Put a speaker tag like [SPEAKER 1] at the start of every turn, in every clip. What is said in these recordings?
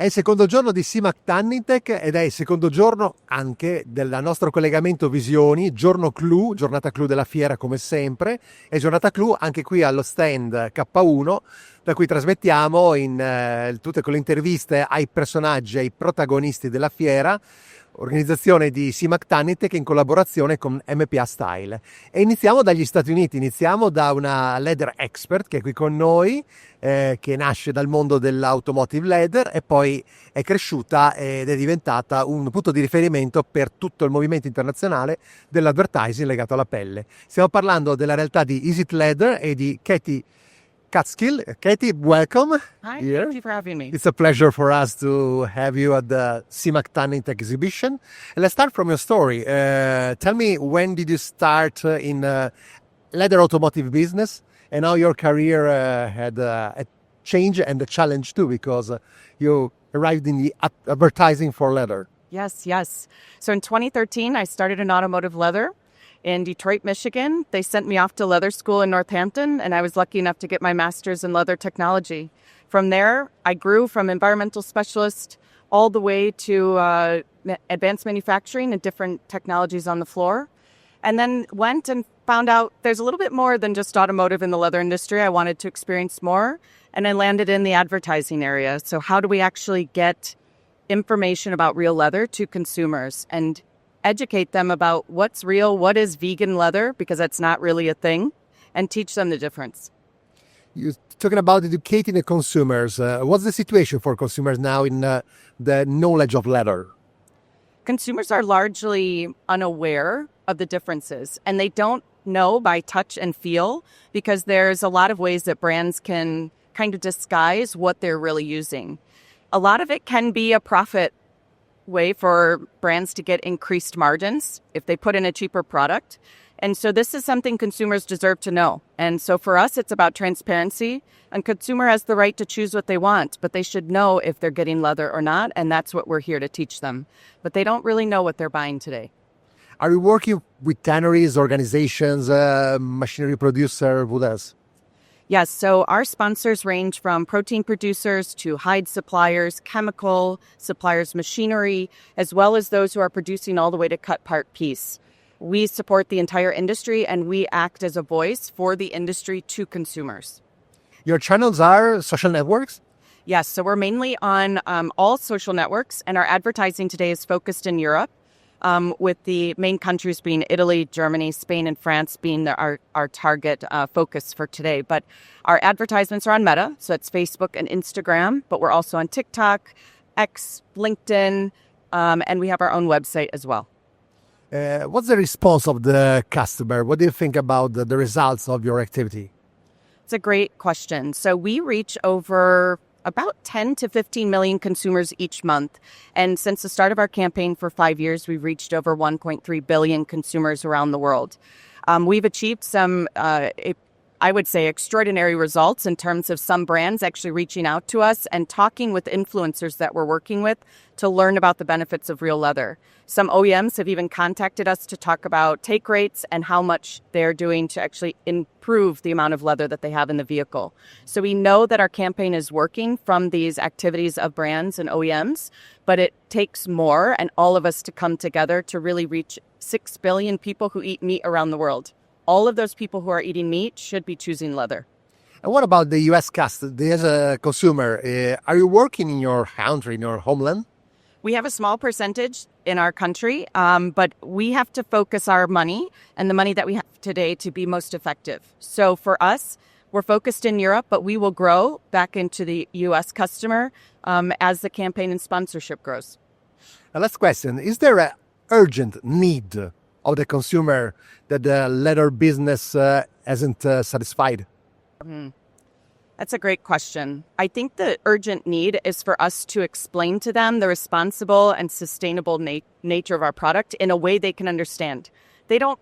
[SPEAKER 1] È il secondo giorno di Simac Tanning Tech ed è il secondo giorno anche del nostro collegamento visioni, giorno clou, giornata clou della fiera come sempre, e giornata clou anche qui allo stand K1, da cui trasmettiamo in tutte con le interviste ai personaggi, ai protagonisti della fiera, organizzazione di Simac Tanning Tech in collaborazione con MPA Style. E iniziamo dagli Stati Uniti, iniziamo da una leather expert che è qui con noi, che nasce dal mondo dell'automotive leather e poi è cresciuta ed è diventata un punto di riferimento per tutto il movimento internazionale dell'advertising legato alla pelle. Stiamo parlando della realtà di Is It Leather e di Kutskill. Katie, welcome.
[SPEAKER 2] Hi,
[SPEAKER 1] here.
[SPEAKER 2] Thank you for having me.
[SPEAKER 1] It's a pleasure for us to have you at the Simac Tanning Tech exhibition. And let's start from your story. Tell me, when did you start in leather automotive business? And how your career had a change and a challenge too, because you arrived in the advertising for leather.
[SPEAKER 2] Yes. So in 2013, I started in automotive leather in Detroit, Michigan. They sent me off to leather school in Northampton, and I was lucky enough to get my master's in leather technology. From there, I grew from environmental specialist all the way to advanced manufacturing and different technologies on the floor. And then went and found out there's a little bit more than just automotive in the leather industry. I wanted to experience more, and I landed in the advertising area. So how do we actually get information about real leather to consumers and educate them about what's real, what is vegan leather, because that's not really a thing, and teach them the difference.
[SPEAKER 1] You're talking about educating the consumers. What's the situation for consumers now in the knowledge of leather?
[SPEAKER 2] Consumers are largely unaware of the differences, and they don't know by touch and feel, because there's a lot of ways that brands can kind of disguise what they're really using. A lot of it can be a profit way for brands to get increased margins if they put in a cheaper product. And so this is something consumers deserve to know. And so for us, it's about transparency. And consumer has the right to choose what they want, but they should know if they're getting leather or not. And that's what we're here to teach them. But they don't really know what they're buying today.
[SPEAKER 1] Are you working with tanneries, organizations, machinery producer, who else?
[SPEAKER 2] Yes, so our sponsors range from protein producers to hide suppliers, chemical suppliers, machinery, as well as those who are producing all the way to cut part piece. We support the entire industry, and we act as a voice for the industry to consumers.
[SPEAKER 1] Your channels are social networks?
[SPEAKER 2] Yes, so we're mainly on all social networks, and our advertising today is focused in Europe, with the main countries being Italy, Germany, Spain, and France being our target focus for today. But our advertisements are on Meta, so it's Facebook and Instagram, but we're also on TikTok, X, LinkedIn, and we have our own website as well.
[SPEAKER 1] What's the response of the customer? What do you think about the results of your activity?
[SPEAKER 2] It's a great question. So we reach over about 10 to 15 million consumers each month. And since the start of our campaign for 5 years, we've reached over 1.3 billion consumers around the world. We've achieved some, I would say, extraordinary results in terms of some brands actually reaching out to us and talking with influencers that we're working with to learn about the benefits of real leather. Some OEMs have even contacted us to talk about take rates and how much they're doing to actually improve the amount of leather that they have in the vehicle. So we know that our campaign is working from these activities of brands and OEMs, but it takes more and all of us to come together to really reach 6 billion people who eat meat around the world. All of those people who are eating meat should be choosing leather.
[SPEAKER 1] And what about the US customer, as a consumer? Are you working in your country, in your homeland?
[SPEAKER 2] We have a small percentage in our country, but we have to focus our money and the money that we have today to be most effective. So for us, we're focused in Europe, but we will grow back into the US customer as the campaign and sponsorship grows.
[SPEAKER 1] The last question, is there an urgent need of the consumer that the leather business hasn't satisfied?
[SPEAKER 2] That's a great question. I think the urgent need is for us to explain to them the responsible and sustainable nature of our product in a way they can understand. They don't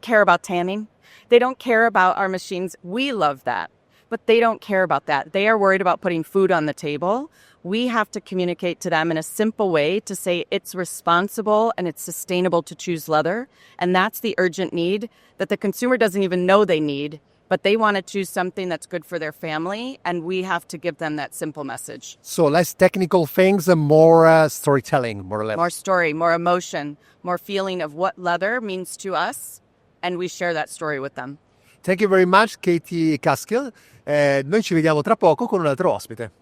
[SPEAKER 2] care about tanning. They don't care about our machines. We love that, but they don't care about that. They are worried about putting food on the table. We have to communicate to them in a simple way to say it's responsible and it's sustainable to choose leather. And that's the urgent need that the consumer doesn't even know they need, but they want to choose something that's good for their family, and we have to give them that simple message.
[SPEAKER 1] So less technical things and more storytelling, more or less.
[SPEAKER 2] More story, more emotion, more feeling of what leather means to us, and we share that story with them.
[SPEAKER 1] Thank you very much, Katie Kutskill. Noi ci vediamo tra poco con un altro ospite.